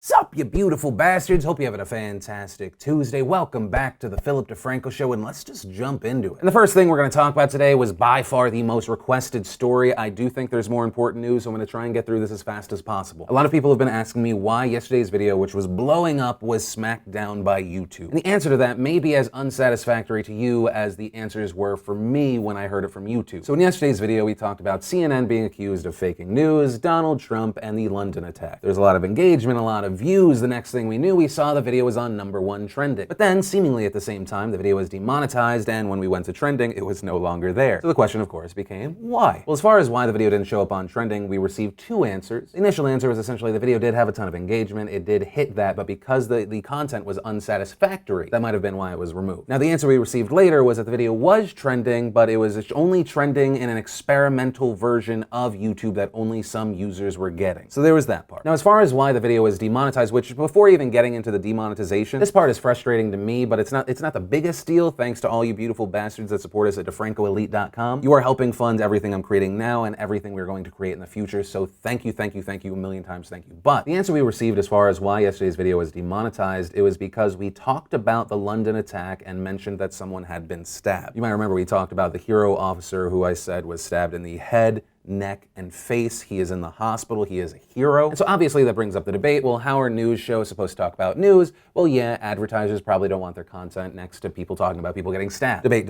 Sup, you beautiful bastards? Hope you're having a fantastic Tuesday. Welcome back to the Philip DeFranco Show, and let's just jump into it. And the first thing we're going to talk about today was by far the most requested story. I do think there's more important news, so I'm going to try and get through this as fast as possible. A lot of people have been asking me why yesterday's video, which was blowing up, was smacked down by YouTube. And the answer to that may be as unsatisfactory to you as the answers were for me when I heard it from YouTube. So in yesterday's video, we talked about CNN being accused of faking news, Donald Trump, and the London attack. There's a lot of engagement, a lot of views. The next thing we knew, we saw the video was on #1 trending. But then, seemingly at the same time, the video was demonetized, and when we went to trending, it was no longer there. So the question, of course, became, why? Well, as far as why the video didn't show up on trending, we received two answers. The initial answer was essentially the video did have a ton of engagement, it did hit that, but because the content was unsatisfactory, that might have been why it was removed. Now, the answer we received later was that the video was trending, but it was only trending in an experimental version of YouTube that only some users were getting. So there was that part. Now, as far as why the video was demonetized, which before even getting into the demonetization, this part is frustrating to me, but it's not the biggest deal, thanks to all you beautiful bastards that support us at DeFrancoElite.com. You are helping fund everything I'm creating now and everything we're going to create in the future, so thank you a million times, thank you. But the answer we received as far as why yesterday's video was demonetized, it was because we talked about the London attack and mentioned that someone had been stabbed. You might remember we talked about the hero officer who I said was stabbed in the head, neck, and face. He is in the hospital. He is a hero. And so obviously that brings up the debate. Well, how are news shows supposed to talk about news? Well, yeah, advertisers probably don't want their content next to people talking about people getting stabbed. Debate.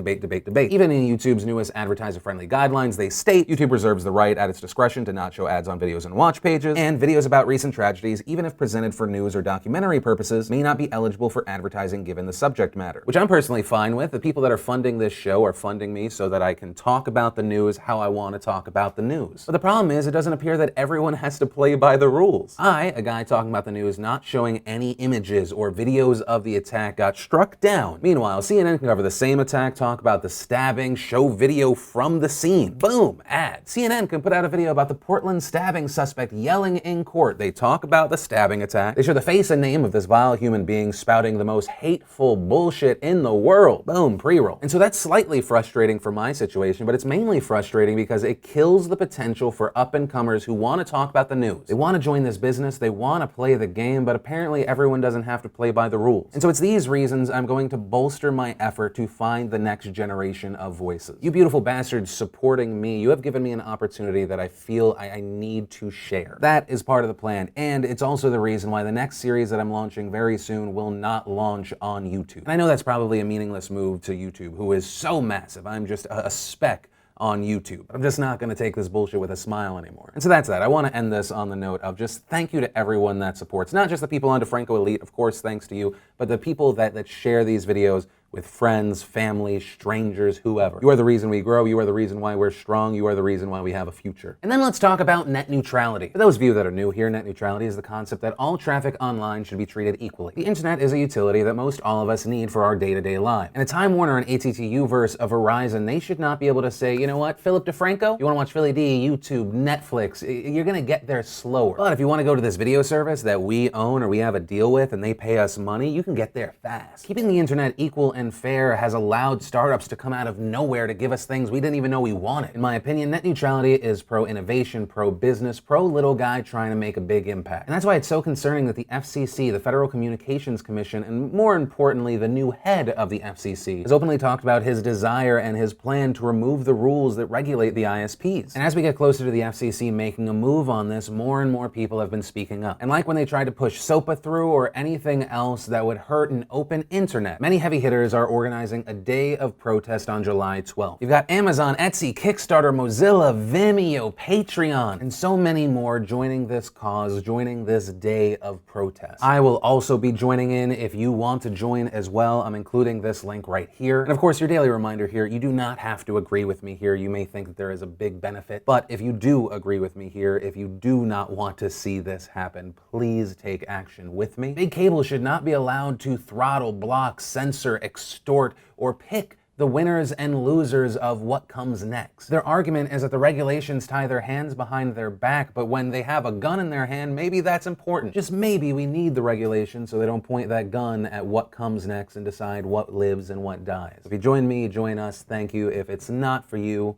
Even in YouTube's newest advertiser-friendly guidelines, they state YouTube reserves the right at its discretion to not show ads on videos and watch pages, and videos about recent tragedies, even if presented for news or documentary purposes, may not be eligible for advertising given the subject matter, which I'm personally fine with. The people that are funding this show are funding me so that I can talk about the news how I want to talk about the news. But the problem is, it doesn't appear that everyone has to play by the rules. I, a guy talking about the news, not showing any images or videos of the attack, got struck down. Meanwhile, CNN can cover the same attack, talk about the stabbing, show video from the scene. Boom, ad. CNN can put out a video about the Portland stabbing suspect yelling in court. They talk about the stabbing attack. They show the face and name of this vile human being spouting the most hateful bullshit in the world. Boom, pre-roll. And so that's slightly frustrating for my situation, but it's mainly frustrating because it kills the potential for up-and-comers who want to talk about the news. They want to join this business, they want to play the game, but apparently everyone doesn't have to play by the rules. And so it's these reasons I'm going to bolster my effort to find the next generation of voices. You beautiful bastards supporting me, you have given me an opportunity that I feel I need to share. That is part of the plan, and it's also the reason why the next series that I'm launching very soon will not launch on YouTube. And I know that's probably a meaningless move to YouTube, who is so massive. I'm just a speck on YouTube. But I'm just not gonna take this bullshit with a smile anymore. And so that's that. I wanna end this on the note of just thank you to everyone that supports, not just the people on DeFranco Elite, of course, thanks to you, but the people that share these videos with friends, family, strangers, whoever. You are the reason we grow, you are the reason why we're strong, you are the reason why we have a future. And then let's talk about net neutrality. For those of you that are new here, net neutrality is the concept that all traffic online should be treated equally. The internet is a utility that most all of us need for our day-to-day lives. And a Time Warner and AT&T versus a Verizon, they should not be able to say, you know what, Philip DeFranco, you wanna watch Philly D, YouTube, Netflix, you're gonna get there slower. But if you wanna go to this video service that we own or we have a deal with and they pay us money, you can get there fast. Keeping the internet equal and fair has allowed startups to come out of nowhere to give us things we didn't even know we wanted. In my opinion, net neutrality is pro-innovation, pro-business, pro-little guy trying to make a big impact. And that's why it's so concerning that the FCC, the Federal Communications Commission, and more importantly, the new head of the FCC, has openly talked about his desire and his plan to remove the rules that regulate the ISPs. And as we get closer to the FCC making a move on this, more and more people have been speaking up. And like when they tried to push SOPA through or anything else that would hurt an open internet, many heavy hitters are organizing a day of protest on July 12th. You've got Amazon, Etsy, Kickstarter, Mozilla, Vimeo, Patreon, and so many more joining this cause, joining this day of protest. I will also be joining in if you want to join as well. I'm including this link right here. And of course, your daily reminder here, you do not have to agree with me here. You may think that there is a big benefit, but if you do agree with me here, if you do not want to see this happen, please take action with me. Big cable should not be allowed to throttle, block, censor, extort, or pick the winners and losers of what comes next. Their argument is that the regulations tie their hands behind their back, but when they have a gun in their hand, maybe that's important. Just maybe we need the regulations so they don't point that gun at what comes next and decide what lives and what dies. If you join me, join us, thank you. If it's not for you,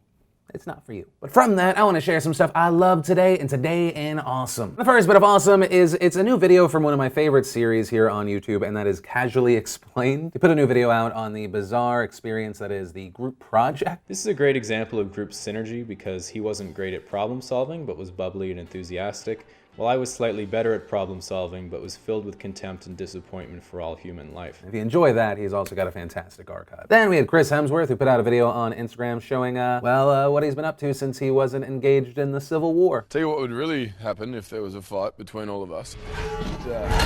it's not for you. But from that, I want to share some stuff I love today and Today in Awesome. The first bit of awesome is it's a new video from one of my favorite series here on YouTube, and that is Casually Explained. They put a new video out on the bizarre experience that is the group project. This is a great example of group synergy because he wasn't great at problem solving but was bubbly and enthusiastic, while I was slightly better at problem solving but was filled with contempt and disappointment for all human life. If you enjoy that, he's also got a fantastic archive. Then we had Chris Hemsworth, who put out a video on Instagram showing, what he's been up to since he wasn't engaged in the Civil War. Tell you what would really happen if there was a fight between all of us.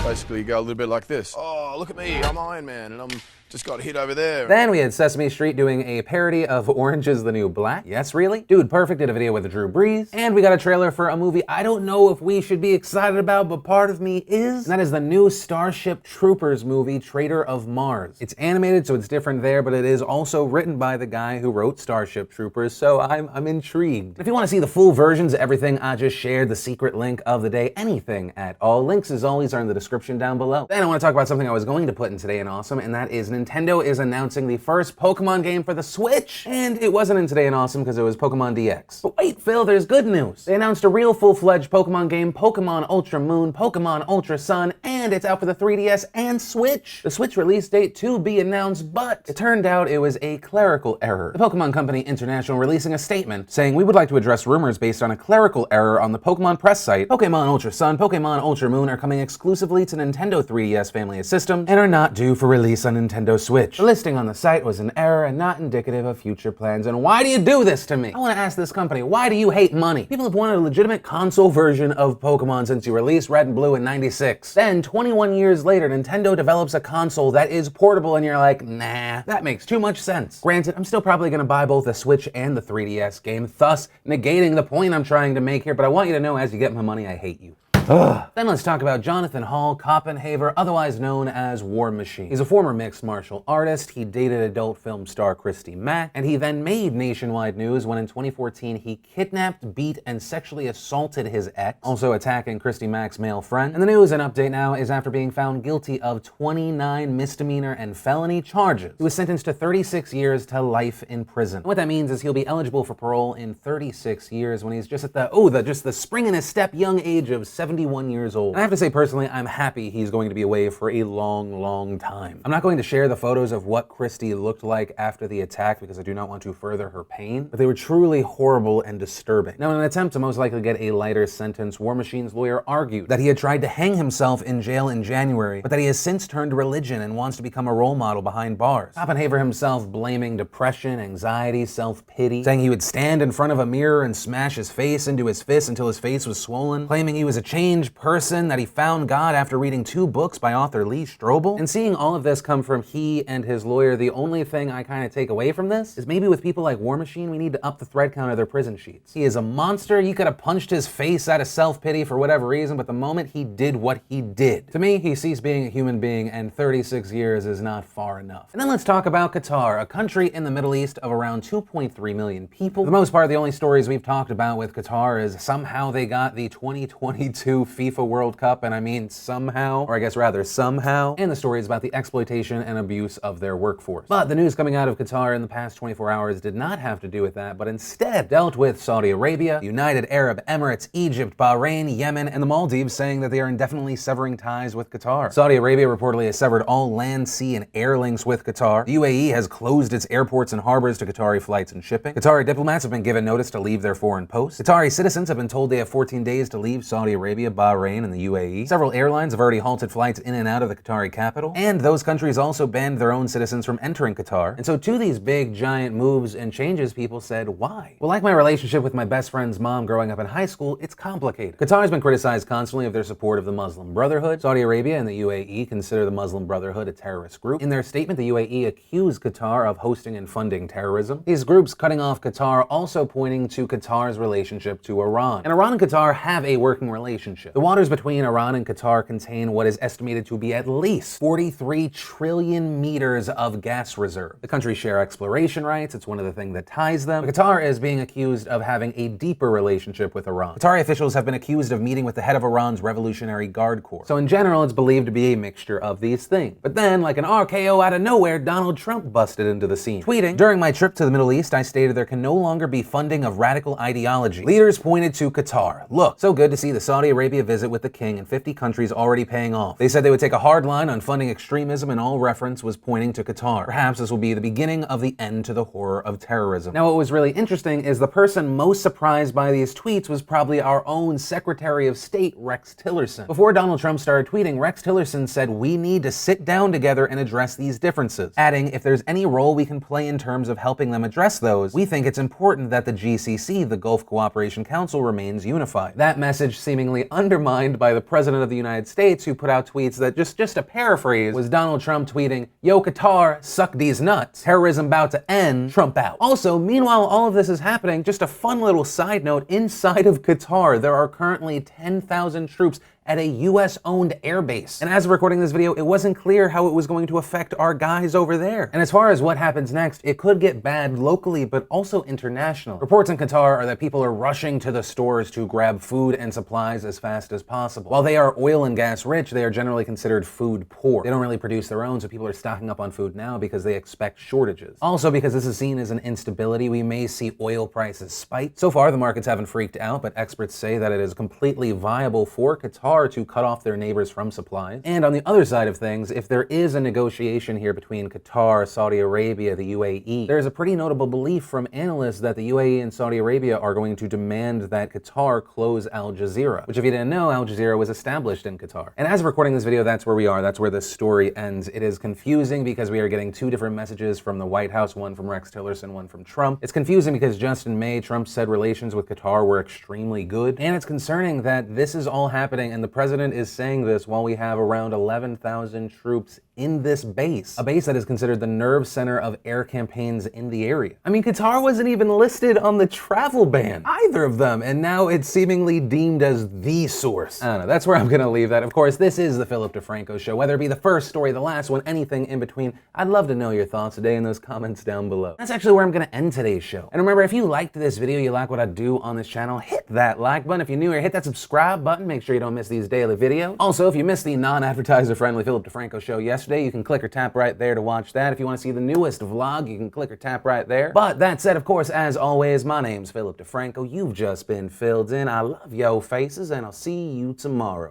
Basically, you go a little bit like this. Oh, look at me, I'm Iron Man, and I'm just got hit over there. Then we had Sesame Street doing a parody of Orange is the New Black. Yes, really? Dude Perfect did a video with Drew Brees. And we got a trailer for a movie I don't know if we should be excited about, but part of me is. And that is the new Starship Troopers movie, Traitor of Mars. It's animated, so it's different there, but it is also written by the guy who wrote Starship Troopers, so I'm intrigued. If you want to see the full versions of everything I just shared, the secret link of the day, anything at all, links as always are in the description down below. Then I want to talk about something I was going to put in Today in Awesome, and that is Nintendo is announcing the first Pokemon game for the Switch. And it wasn't in Today in Awesome because it was Pokemon DX. But wait, Phil, there's good news. They announced a real full-fledged Pokemon game, Pokemon Ultra Moon, Pokemon Ultra Sun, and it's out for the 3DS and Switch. The Switch release date to be announced, but it turned out it was a clerical error. The Pokemon Company International releasing a statement saying, "We would like to address rumors based on a clerical error on the Pokemon press site. Pokemon Ultra Sun, Pokemon Ultra Moon are coming exclusively to Nintendo 3DS family of systems and are not due for release on Nintendo Switch. The listing on the site was an error and not indicative of future plans." And why do you do this to me? I want to ask this company, why do you hate money? People have wanted a legitimate console version of Pokemon since you released Red and Blue in '96. Then, 21 years later, Nintendo develops a console that is portable and you're like, nah, that makes too much sense. Granted, I'm still probably going to buy both the Switch and the 3DS game, thus negating the point I'm trying to make here, but I want you to know as you get my money, I hate you. Then let's talk about Jonathan Hall Copenhaver, otherwise known as War Machine. He's a former mixed martial artist. He dated adult film star Christy Mack, and he then made nationwide news when in 2014 he kidnapped, beat, and sexually assaulted his ex, also attacking Christy Mack's male friend. And the news and update now is after being found guilty of 29 misdemeanor and felony charges, he was sentenced to 36 years to life in prison. And what that means is he'll be eligible for parole in 36 years when he's just at the spring in his step young age of 71 years old. And I have to say personally, I'm happy he's going to be away for a long, long time. I'm not going to share the photos of what Christy looked like after the attack because I do not want to further her pain, but they were truly horrible and disturbing. Now, in an attempt to most likely get a lighter sentence, War Machine's lawyer argued that he had tried to hang himself in jail in January, but that he has since turned to religion and wants to become a role model behind bars. Copenhaver himself blaming depression, anxiety, self-pity, saying he would stand in front of a mirror and smash his face into his fist until his face was swollen, claiming he was a changed person, that he found God after reading 2 books by author Lee Strobel. And seeing all of this come from he and his lawyer, the only thing I kind of take away from this is maybe with people like War Machine, we need to up the thread count of their prison sheets. He is a monster. You could have punched his face out of self-pity for whatever reason, but the moment he did what he did, to me, he ceased being a human being, and 36 years is not far enough. And then let's talk about Qatar, a country in the Middle East of around 2.3 million people. For the most part, the only stories we've talked about with Qatar is somehow they got the 2022 FIFA World Cup, and I mean somehow, or I guess rather somehow, and the stories about the exploitation and abuse of their workforce. But the news coming out of Qatar in the past 24 hours did not have to do with that, but instead dealt with Saudi Arabia, United Arab Emirates, Egypt, Bahrain, Yemen, and the Maldives saying that they are indefinitely severing ties with Qatar. Saudi Arabia reportedly has severed all land, sea, and air links with Qatar. The UAE has closed its airports and harbors to Qatari flights and shipping. Qatari diplomats have been given notice to leave their foreign posts. Qatari citizens have been told they have 14 days to leave Saudi Arabia, Bahrain, and the UAE. Several airlines have already halted flights in and out of the Qatari capital, and those countries also banned their own citizens from entering Qatar. And so to these big, giant moves and changes, people said, why? Well, like my relationship with my best friend's mom growing up in high school, it's complicated. Qatar has been criticized constantly of their support of the Muslim Brotherhood. Saudi Arabia and the UAE consider the Muslim Brotherhood a terrorist group. In their statement, the UAE accused Qatar of hosting and funding terrorism. These groups cutting off Qatar also pointing to Qatar's relationship to Iran. And Iran and Qatar have a working relationship. relationship. The waters between Iran and Qatar contain what is estimated to be at least 43 trillion meters of gas reserve. The countries share exploration rights. It's one of the things that ties them. But Qatar is being accused of having a deeper relationship with Iran. Qatari officials have been accused of meeting with the head of Iran's Revolutionary Guard Corps. So in general, it's believed to be a mixture of these things. But then, like an RKO out of nowhere, Donald Trump busted into the scene, tweeting, "During my trip to the Middle East, I stated there can no longer be funding of radical ideology. Leaders pointed to Qatar. Look, so good to see the Saudi Arabia visit with the king and 50 countries already paying off. They said they would take a hard line on funding extremism, and all reference was pointing to Qatar. Perhaps this will be the beginning of the end to the horror of terrorism." Now, what was really interesting is the person most surprised by these tweets was probably our own Secretary of State, Rex Tillerson. Before Donald Trump started tweeting, Rex Tillerson said, "We need to sit down together and address these differences," adding, "If there's any role we can play in terms of helping them address those, we think it's important that the GCC, the Gulf Cooperation Council, remains unified." That message seemingly undermined by the President of the United States, who put out tweets that, just a paraphrase, was Donald Trump tweeting, "Yo, Qatar, suck these nuts. Terrorism about to end. Trump out." Also, meanwhile all of this is happening, just a fun little side note, inside of Qatar, there are currently 10,000 troops at a US-owned airbase. And as of recording this video, it wasn't clear how it was going to affect our guys over there. And as far as what happens next, it could get bad locally, but also international. Reports in Qatar are that people are rushing to the stores to grab food and supplies as fast as possible. While they are oil and gas rich, they are generally considered food poor. They don't really produce their own, so people are stocking up on food now because they expect shortages. Also, because this is seen as an instability, we may see oil prices spike. So far, the markets haven't freaked out, but experts say that it is completely viable for Qatar to cut off their neighbors from supplies. And on the other side of things, if there is a negotiation here between Qatar, Saudi Arabia, the UAE, there's a pretty notable belief from analysts that the UAE and Saudi Arabia are going to demand that Qatar close Al Jazeera, which, if you didn't know, Al Jazeera was established in Qatar. And as of recording this video, that's where we are. That's where this story ends. It is confusing because we are getting two different messages from the White House, one from Rex Tillerson, one from Trump. It's confusing because just in May, Trump said relations with Qatar were extremely good. And it's concerning that this is all happening and the president is saying this while we have around 11,000 troops in this base, a base that is considered the nerve center of air campaigns in the area. I mean, Qatar wasn't even listed on the travel ban, either of them, and now it's seemingly deemed as the source. I don't know, that's where I'm gonna leave that. Of course, this is the Philip DeFranco Show. Whether it be the first story, the last one, anything in between, I'd love to know your thoughts today in those comments down below. That's actually where I'm gonna end today's show. And remember, if you liked this video, you like what I do on this channel, hit that like button. If you're new here, hit that subscribe button. Make sure you don't miss these daily videos. Also, if you missed the non-advertiser friendly Philip DeFranco Show yesterday, you can click or tap right there to watch that. If you want to see the newest vlog, you can click or tap right there. But that said, of course, as always, my name's Philip DeFranco. You've just been filled in. I love yo faces, and I'll see you tomorrow.